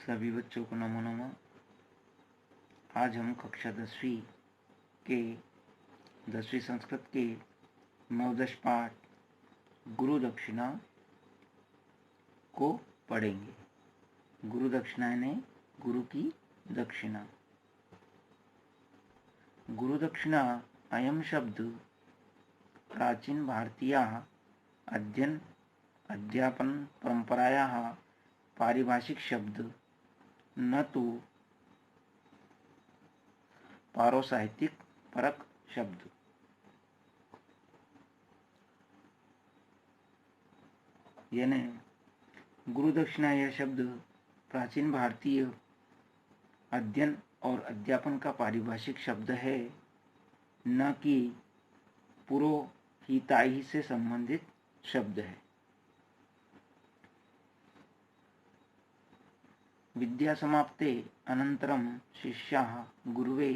सभी बच्चों को नमो नमः। आज हम कक्षा 10वीं के 10वीं संस्कृत के नवदश पाठ गुरु दक्षिणा को पढ़ेंगे। गुरु दक्षिणा यानी गुरु की दक्षिणा। गुरु दक्षिणा अयम शब्द प्राचीन भारतीय अध्ययन अध्यापन परंपरायाः पारिभाषिक शब्द न तो पारौसाहित्यिक परक शब्द। यानी गुरु दक्षिणा यह शब्द प्राचीन भारतीय अध्ययन और अध्यापन का पारिभाषिक शब्द है, न कि पुरोहिताई से संबंधित शब्द है। विद्या समाप्ते अनंतरम शिष्याः गुरुवे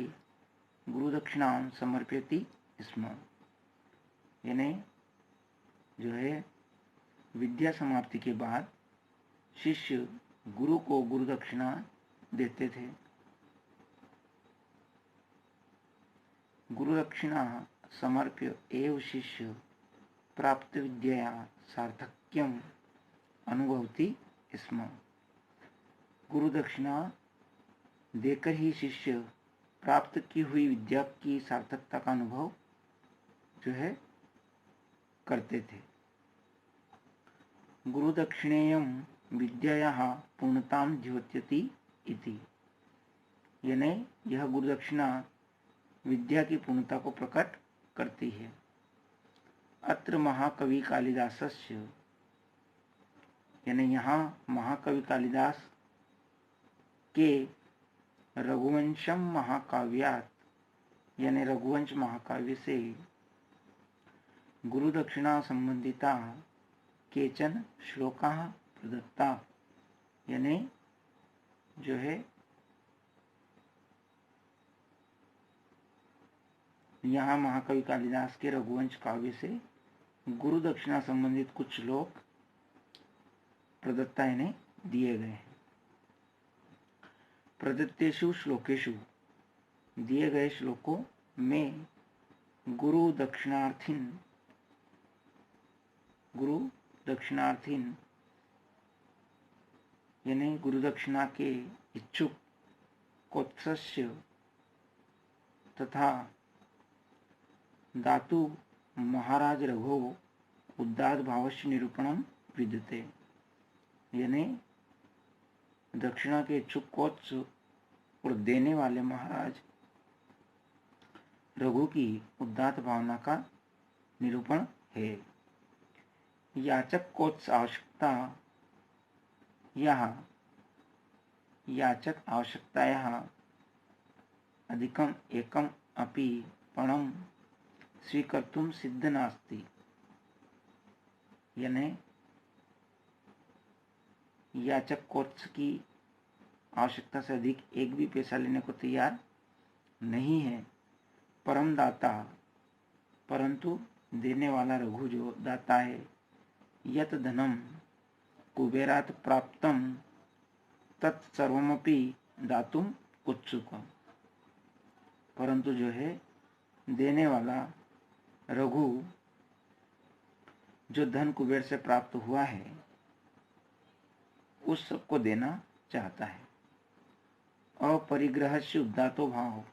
गुरुदक्षिणां समर्पयति स्म। यानी जो है विद्या समाप्ति के बाद शिष्य गुरु को गुरुदक्षिणा देते थे। गुरुदक्षिणा समर्प्य एव शिष्य प्राप्त विद्यया सार्थक्यम अनुभवति स्म। गुरु दक्षिणा देकर ही शिष्य प्राप्त की हुई विद्या की सार्थकता का अनुभव जो है करते थे। गुरु दक्षिणेयम विद्यायाः पूर्णतां द्योतयति इति। यानी यह गुरु दक्षिणा विद्या की पूर्णता को प्रकट करती है। अत्र महाकवि कालिदासस्य यानी यहाँ महाकवि कालिदास के रघुवंशम महाकाव्यात यानी रघुवंश महाकाव्य से गुरु दक्षिणा संबंधिता केचन श्लोका प्रदत्ता। यानी जो है यहाँ महाकवि कालिदास के रघुवंश काव्य से गुरु दक्षिणा संबंधित कुछ श्लोक प्रदत्ता यानी दिए गए हैं। प्रदत्तेषु श्लोकेषु दिए गए श्लोकों में गुरु दक्षिणार्थीन यानी गुरु दक्षिणा के इच्छुक कोत्सस्य तथा दातु महाराज रघो उदात्त भावस्य निरूपणम विद्यते। यानी दक्षिणा के इच्छुक कोत्स और देने वाले महाराज रघु की उदात्त भावना का निरूपण है। याचक कोत्स आवश्यकतायाः अधिकम एकम अपि पणम स्वीकर्तुं सिद्ध नास्ति। यानी याचक कोत्स की आवश्यकता से अधिक एक भी पैसा लेने को तैयार नहीं है। परम दाता परंतु देने वाला रघु जो दाता है, यत धनम कुबेरात प्राप्तम तत्सर्वमपि दातुम उत्सुकम। परंतु जो है देने वाला रघु जो धन कुबेर से प्राप्त हुआ है उस सबको देना चाहता है। अपरिग्रह से उदातो भाव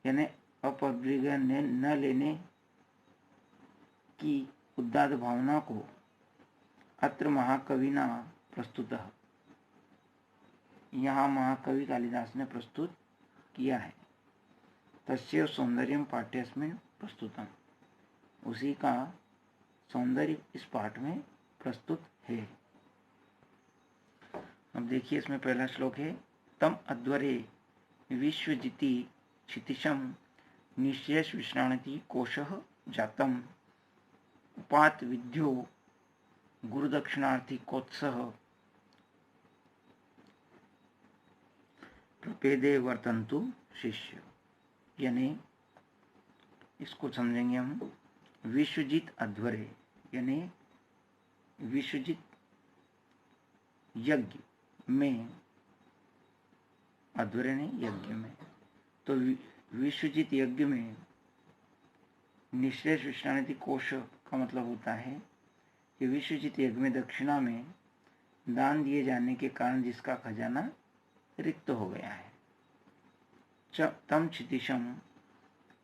यानी अपरिग्रह न लेने की उदात भावना को अत्र महाकविना प्रस्तुतः यहाँ महाकवि कालिदास ने प्रस्तुत किया है। तस्य सौंदर्यम पाठ्यस्मिन् प्रस्तुतम। उसी का सौंदर्य इस पाठ में प्रस्तुत है। अब देखिए इसमें पहला श्लोक है। तम अध्वरे विश्वजिति क्षितिशम निश्चयस विश्राणति कोशः जातम उपात विद्यो गुरुदक्षिणार्थी कोत्सह प्रपेदे वर्तन्तु शिष्य। यानी इसको समझेंगे हम। विश्वजित अध्वरे यानी विश्वजित यज्ञ में, अध्वर्य ने यज्ञ में, तो विश्वजित यज्ञ में निःश्रेष विश्रांति कोश का मतलब होता है कि विश्वजित यज्ञ में दक्षिणा में दान दिए जाने के कारण जिसका खजाना रिक्त हो गया है। तम क्षितिशम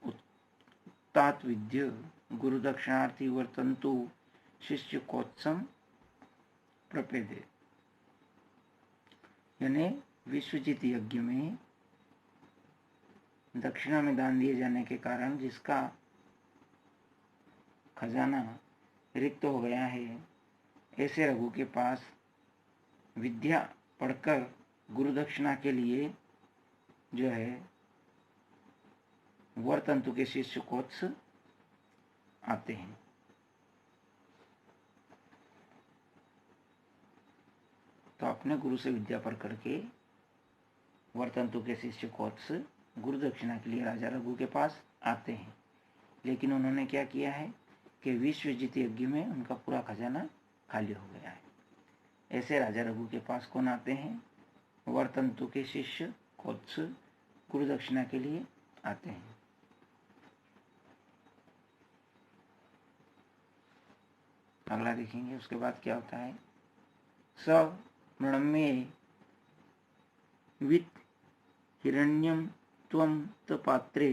उत्तात विद्य गुरु दक्षिणार्थी वर्तंतु शिष्य कोत्सम प्रपेदे, यानी विश्वजित यज्ञ में दक्षिणा में दान दिए जाने के कारण जिसका खजाना रिक्त हो गया है, ऐसे रघु के पास विद्या पढ़कर गुरु दक्षिणा के लिए जो है वर्तंतु के शिष्य कोत्स आते हैं। तो अपने गुरु से विद्या पढ़ करके वर्तंतु के शिष्य कोत्स गुरु दक्षिणा के लिए राजा रघु के पास आते हैं, लेकिन उन्होंने क्या किया है कि विश्वजित यज्ञ में उनका पूरा खजाना खाली हो गया है। ऐसे राजा रघु के पास कौन आते हैं? वर्तंतु के शिष्य कोत्स गुरु दक्षिणा के लिए आते हैं। अगला देखेंगे, उसके बाद क्या होता है। स मृणम्ये वित्त हिरण्यम त्वं तपात्रे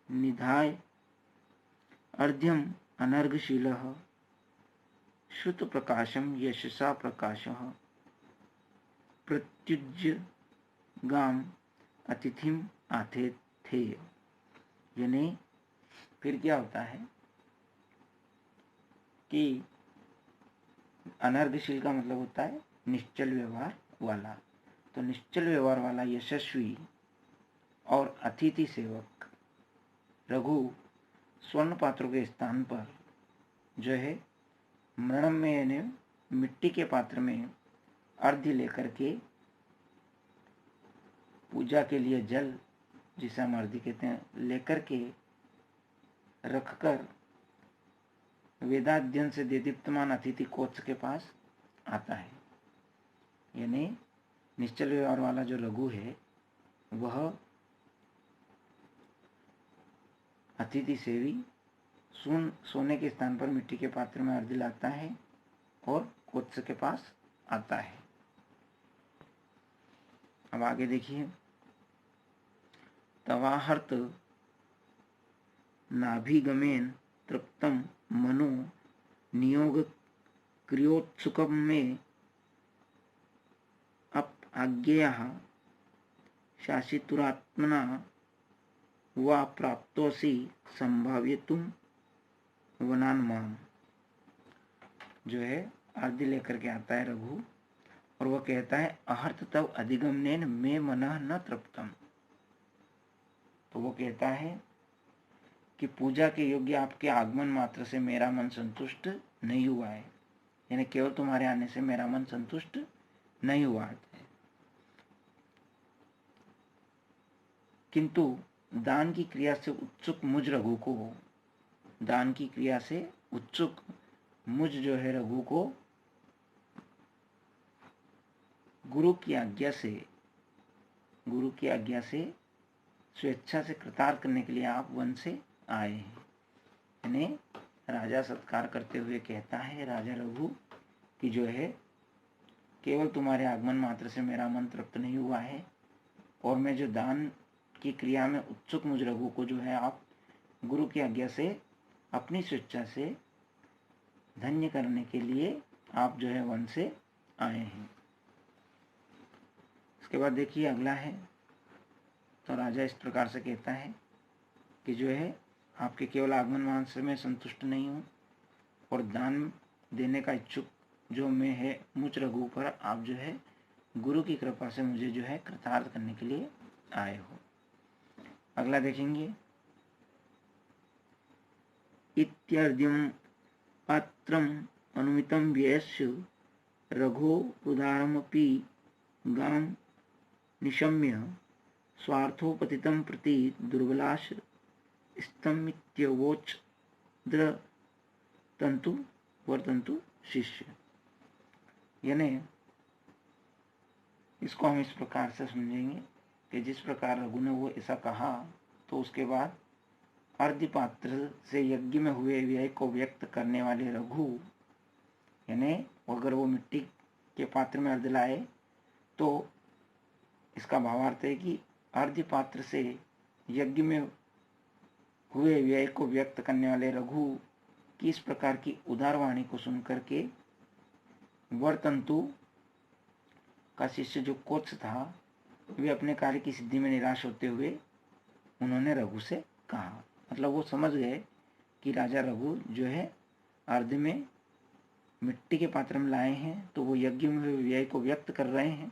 निधाय अर्ध्यम अनर्घशीलः श्रुत प्रकाशम यशसा प्रकाशः प्रत्युज्य गाम अतिथिम आतिथेय। यानी फिर क्या होता है कि अनर्घशील का मतलब होता है निश्चल व्यवहार वाला। तो निश्चल व्यवहार वाला यशस्वी और अतिथि सेवक रघु स्वर्ण पात्रों के स्थान पर जो है मृणम में मिट्टी के पात्र में अर्घ्य लेकर के पूजा के लिए जल, जिसे हम अर्घ्य कहते हैं, लेकर के रखकर वेदाध्ययन से देदीप्यमान अतिथि कोत्स के पास आता है। यानी निश्चल व्यवहार वाला जो रघु है वह अतिथि सेवी सोने के स्थान पर मिट्टी के पात्र में अर्घ्य लाता है और कोत्स के पास आता है। अब आगे देखिए, तवाहर्त नाभिगमेन तृप्तम मनो नियोग क्रियोत्सुकम में अप आज्ञेयः शासितुरात्मना वा प्राप्तोसि संभाव्यतुम वनान माम। जो है अर्घ्य लेकर के आता है रघु और वह कहता है अहर्त तव अधिगमनेन मे मनः न तृप्तम। तो वो कहता है कि पूजा के योग्य आपके आगमन मात्र से मेरा मन संतुष्ट नहीं हुआ है, यानी केवल तुम्हारे आने से मेरा मन संतुष्ट नहीं हुआ है। किंतु दान की क्रिया से उत्सुक मुझ रघु को, दान की क्रिया से उत्सुक मुझ जो है रघु को गुरु की आज्ञा से स्वेच्छा से कृतार्थ करने के लिए आप वन से आए हैं। यानी राजा सत्कार करते हुए कहता है राजा रघु कि जो है केवल तुम्हारे आगमन मात्र से मेरा मन तृप्त नहीं हुआ है और मैं जो दान की क्रिया में उत्सुक मुझ रघु को जो है आप गुरु की आज्ञा से अपनी स्वेच्छा से धन्य करने के लिए आप जो है वन से आए हैं। इसके बाद देखिए अगला है, तो राजा इस प्रकार से कहता है कि जो है आपके केवल आगमन मात्र से मैं संतुष्ट नहीं हूँ और दान देने का इच्छुक जो मैं है मुझ रघु पर आप जो है गुरु की कृपा से मुझे जो है कृतार्थ करने के लिए आए हो। अगला देखेंगे, इत्यर्ध्यम पात्रम अनुमितम व्ययस्य रघो उदारमपि गाम निशम्य स्वार्थोपतितं प्रति दुर्बलाश स्तमित्यवोच द्र तंतु वर्तंतु शिष्य। यानी इसको हम इस प्रकार से समझेंगे कि जिस प्रकार रघु ने वो ऐसा कहा, तो उसके बाद अर्घ्य पात्र से यज्ञ में हुए व्यय को व्यक्त करने वाले रघु, यानी अगर वो मिट्टी के पात्र में अर्घ्य लाए तो इसका भावार्थ है कि अर्घ्य पात्र से यज्ञ में हुए व्यय को व्यक्त करने वाले रघु की इस प्रकार की उदार वाणी को सुनकर के वरतंतु का शिष्य जो कोत्स था, वे अपने कार्य की सिद्धि में निराश होते हुए उन्होंने रघु से कहा, मतलब वो समझ गए कि राजा रघु जो है अर्घ्य में मिट्टी के पात्र में लाए हैं, तो वो यज्ञ में व्यय को व्यक्त कर रहे हैं।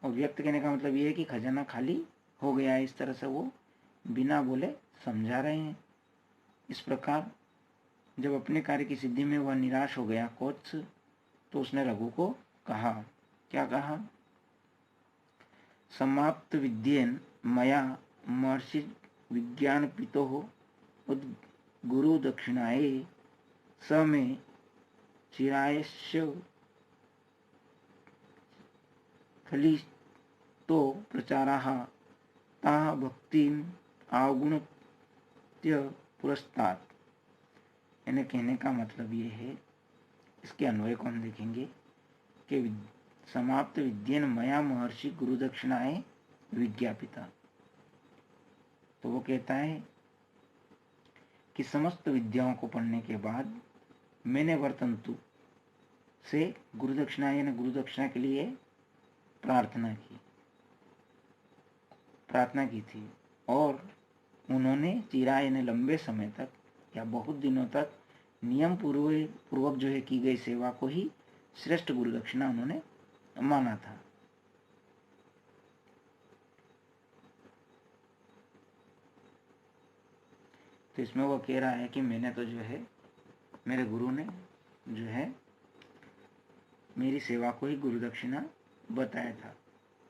और व्यक्त करने का मतलब ये है कि खजाना खाली हो गया है, इस तरह से वो बिना बोले समझा रहे हैं। इस प्रकार जब अपने कार्य की सिद्धि में वह निराश हो गया कोत्स, तो उसने रघु को कहा, क्या कहा? समाप्त विद्येन मया महर्षि विज्ञान पितो उद गुरु दक्षिणाए स में चिरायस्य खलितो प्रचाराः ताः भक्तिम अवगुण्य पुरस्तात्। यानी कहने का मतलब ये है, इसके अन्वय को हम देखेंगे कि समाप्त विद्येन मया महर्षि गुरु दक्षिणाए विज्ञापिता। तो वो कहता है कि समस्त विद्याओं को पढ़ने के बाद मैंने वरतंतु से गुरु दक्षिणा यानी गुरु दक्षिणा के लिए प्रार्थना की थी, और उन्होंने चिरा यानी लंबे समय तक या बहुत दिनों तक नियम पूर्वक जो है की गई सेवा को ही श्रेष्ठ गुरु दक्षिणा उन्होंने माना था। तो इसमें वो कह रहा है कि मैंने तो जो है, मेरे गुरु ने जो है मेरी सेवा को ही गुरु दक्षिणा बताया था,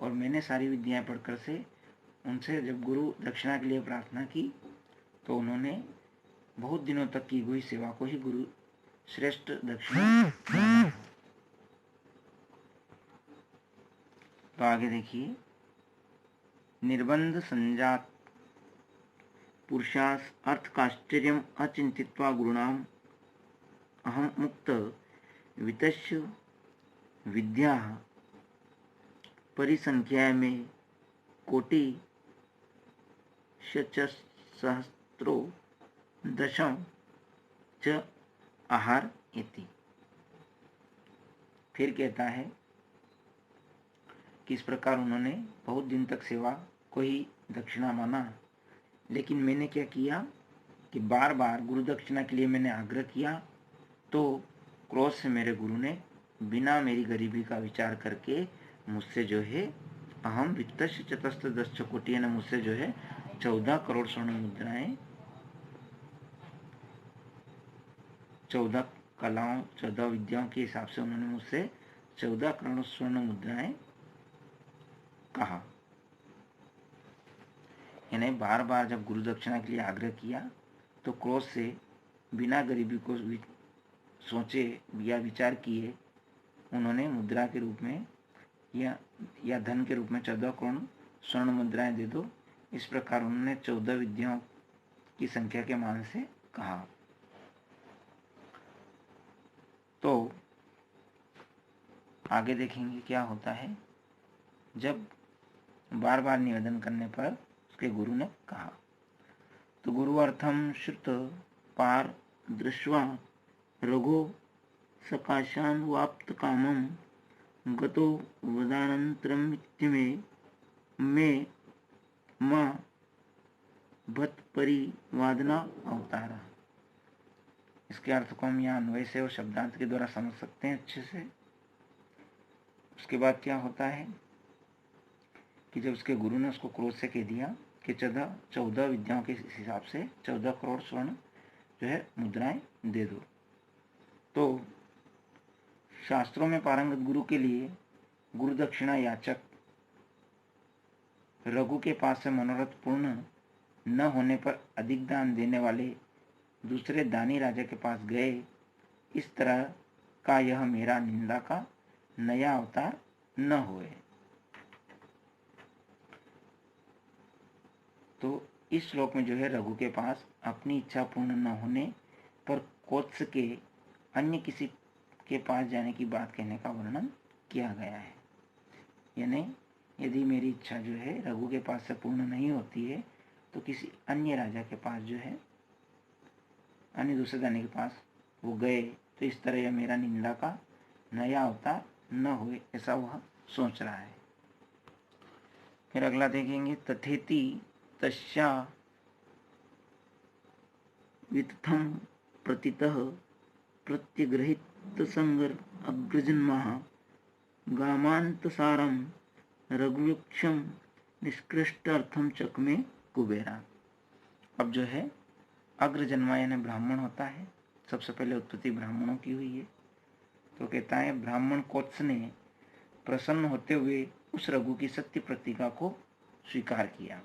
और मैंने सारी विद्याएं पढ़कर से उनसे जब गुरु दक्षिणा के लिए प्रार्थना की, तो उन्होंने बहुत दिनों तक की हुई सेवा को ही गुरु श्रेष्ठ दक्षिणा माना। तो आगे देखिए, निर्बंध संजात पुरुषास अर्थ काश्चर्यम अचिंतित्वा गुरुणाम अहम मुक्त वितस्य विद्या परिसंख्या में कोटि सहस्त्रो दशम च आहार इति। फिर कहता है कि इस प्रकार उन्होंने बहुत दिन तक सेवा को ही दक्षिणा माना, लेकिन मैंने क्या किया कि बार बार गुरु दक्षिणा के लिए मैंने आग्रह किया, तो क्रोध से मेरे गुरु ने बिना मेरी गरीबी का विचार करके मुझसे जो है अहम वित्त चतस्थ 10 कोटि ने मुझसे जो है 14 करोड़ स्वर्ण मुद्राएं, 14 कलाओं 14 विद्याओं के हिसाब से उन्होंने मुझसे 14 करोड़ स्वर्ण मुद्राएं कहा। यानी बार बार जब गुरु दक्षिणा के लिए आग्रह किया, तो क्रोध से बिना गरीबी को सोचे या विचार किए उन्होंने मुद्रा के रूप में या धन के रूप में 14 करोड़ स्वर्ण मुद्राएं दे दो। इस प्रकार उन्होंने 14 विद्याओं की संख्या के मान से कहा। तो आगे देखेंगे क्या होता है। जब बार बार निवेदन करने पर उसके गुरु ने कहा, तो गुरुअर्थम श्रुत पार दृष्ट्वा रघो सकाशान वाप्त कामम गतो वदानंतरम में मां भत परिवादना अवतारा। इसके अर्थ को हम यहाँ अन्वय से और शब्दांत के द्वारा समझ सकते हैं अच्छे से। उसके बाद क्या होता है कि जब उसके गुरु ने उसको क्रोध से कह दिया कि 14 विद्याओं के हिसाब से 14 करोड़ स्वर्ण जो है मुद्राएं दे दो, तो शास्त्रों में पारंगत गुरु के लिए गुरु दक्षिणा याचक रघु के पास से मनोरथ पूर्ण न होने पर अधिक दान देने वाले दूसरे दानी राजा के पास गए। इस तरह का यह मेरा निंदा का नया अवतार न होए। तो इस श्लोक में जो है रघु के पास अपनी इच्छा पूर्ण न होने पर कोत्स के अन्य किसी के पास जाने की बात कहने का वर्णन किया गया है। यानी यदि मेरी इच्छा जो है रघु के पास से पूर्ण नहीं होती है तो किसी अन्य राजा के पास जो है, अन्य दूसरे जाने के पास वो गए तो इस तरह यह मेरा निंदा का नया अवतार न हुए, ऐसा वह सोच रहा है। फिर अगला देखेंगे, तथेति तस्या वितथम प्रतितः प्रत्यग्रहित संगर अग्रजन्मा गामांतसारम रघुवक्षम निष्कृष्ट अर्थम चकमे कुबेरा। अब जो है अग्रजन्मा यानी ब्राह्मण होता है, सबसे पहले उत्पत्ति ब्राह्मणों की हुई है। तो कहता है ब्राह्मण कोत्स ने प्रसन्न होते हुए उस रघु की सत्य प्रतिज्ञा को स्वीकार किया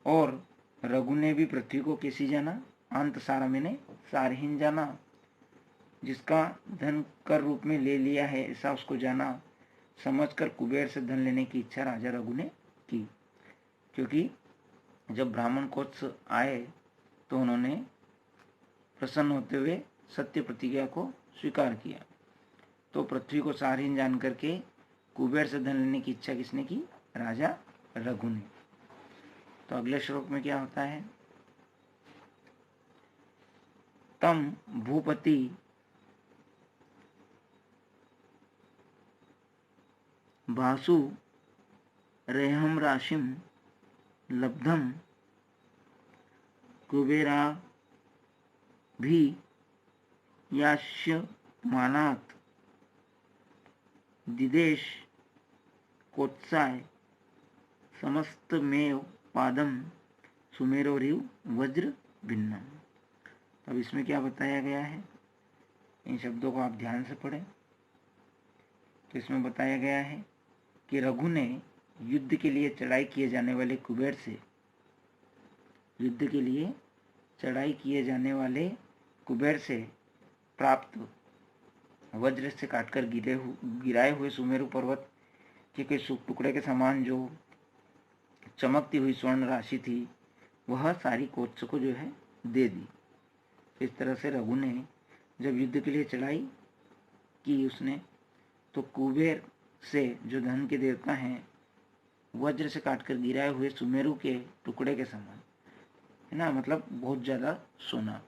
और रघु ने भी पृथ्वी को कैसी जाना, अंत सारा मैंने सारहीन जाना, जिसका धन कर रूप में ले लिया है ऐसा उसको जाना, समझकर कुबेर से धन लेने की इच्छा राजा रघु ने की। क्योंकि जब ब्राह्मण कोत्स आए तो उन्होंने प्रसन्न होते हुए सत्य प्रतिज्ञा को स्वीकार किया, तो पृथ्वी को सारहीन जान करके कुबेर से धन लेने की इच्छा किसने की, राजा रघु ने। तो अगले श्लोक में क्या होता है, तम भूपति भासु रेहम राशिम लब्धम कुबेरा भी यास्य मानात दिदेश कोत्साय समस्तमेव पादम सुमेरोरिव वज्र भिन्नम। अब इसमें क्या बताया गया है, इन शब्दों को आप ध्यान से पढ़ें। तो इसमें बताया गया है कि रघु ने युद्ध के लिए चढ़ाई किए जाने वाले कुबेर से, युद्ध के लिए चढ़ाई किए जाने वाले कुबेर से प्राप्त वज्र से काटकर गिराए हुए सुमेरु पर्वत के कई टुकड़े के समान जो चमकती हुई स्वर्ण राशि थी वह सारी कोत्स को जो है दे दी। इस तरह से रघु ने जब युद्ध के लिए चढ़ाई की उसने, तो कुबेर से जो धन के देवता हैं वज्र से काटकर गिराए हुए सुमेरु के टुकड़े के समान है ना, मतलब बहुत ज्यादा सोना।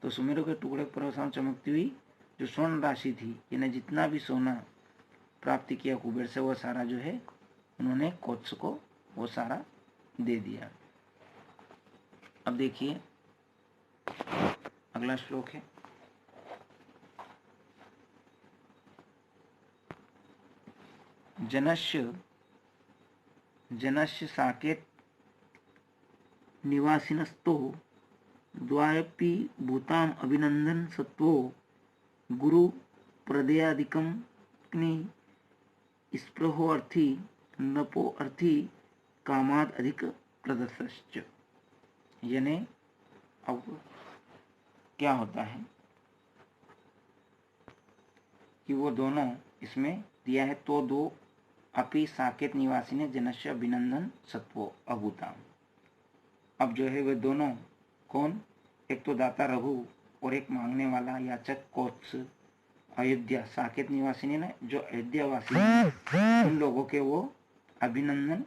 तो सुमेरु के टुकड़े पर समान चमकती हुई जो स्वर्ण राशि थी, यानी जितना भी सोना प्राप्त किया कुबेर से वो सारा जो है उन्होंने कोत्स को वो सारा दे दिया। अब देखिए अगला श्लोक है, जनस्य साकेत निवासिनस्तो द्वायपि भूताम अभिनंदन सत्वो गुरु प्रदयादिकम स्पृहो अर्थी नपो अर्थी कामाद अधिक प्रदर्शश्च। यानी अब क्या होता है कि वो दोनों इसमें दिया है, तो दो अपि साकेत निवासी ने जनस्य अभिनंदन सत्वो अभूताम। अब जो है वे दोनों कौन, एक तो दाता रघु और एक मांगने वाला याचक कोत्स अयोध्या साकेत निवासी ने ना जो अयोध्या वासी उन लोगों के वो अभिनंदन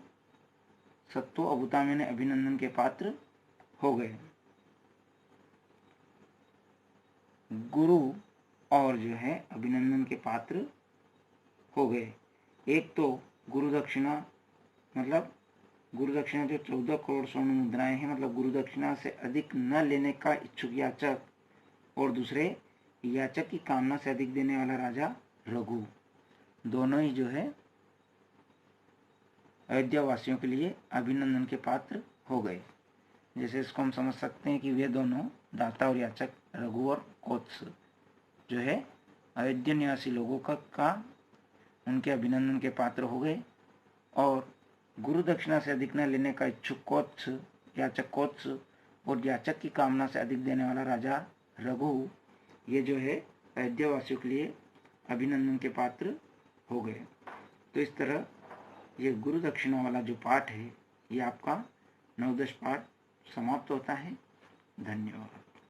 सत्व अभूताम ने अभिनंदन के पात्र हो गए। गुरु और जो है अभिनंदन के पात्र हो गए। एक तो गुरु दक्षिणा, मतलब गुरु दक्षिणा जो 14 करोड़ स्वर्ण मुद्राएं हैं, मतलब गुरु दक्षिणा से अधिक न लेने का इच्छुक याचक, और दूसरे याचक की कामना से अधिक देने वाला राजा रघु, दोनों ही जो है अयोध्या वासियों के लिए अभिनंदन के पात्र हो गए। जैसे इसको हम समझ सकते हैं कि वे दोनों दाता और याचक रघु और कोत्स जो है अयोध्या निवासी लोगों का उनके अभिनंदन के पात्र हो गए, और गुरु दक्षिणा से अधिक न लेने का इच्छुक कोत्स याचक कोत्स और याचक की कामना से अधिक देने वाला राजा रघु, ये जो है अयोध्या वासियों के लिए अभिनंदन के पात्र हो गए। तो इस तरह ये गुरु दक्षिणा वाला जो पाठ है ये आपका नवदश पाठ समाप्त होता है। धन्यवाद।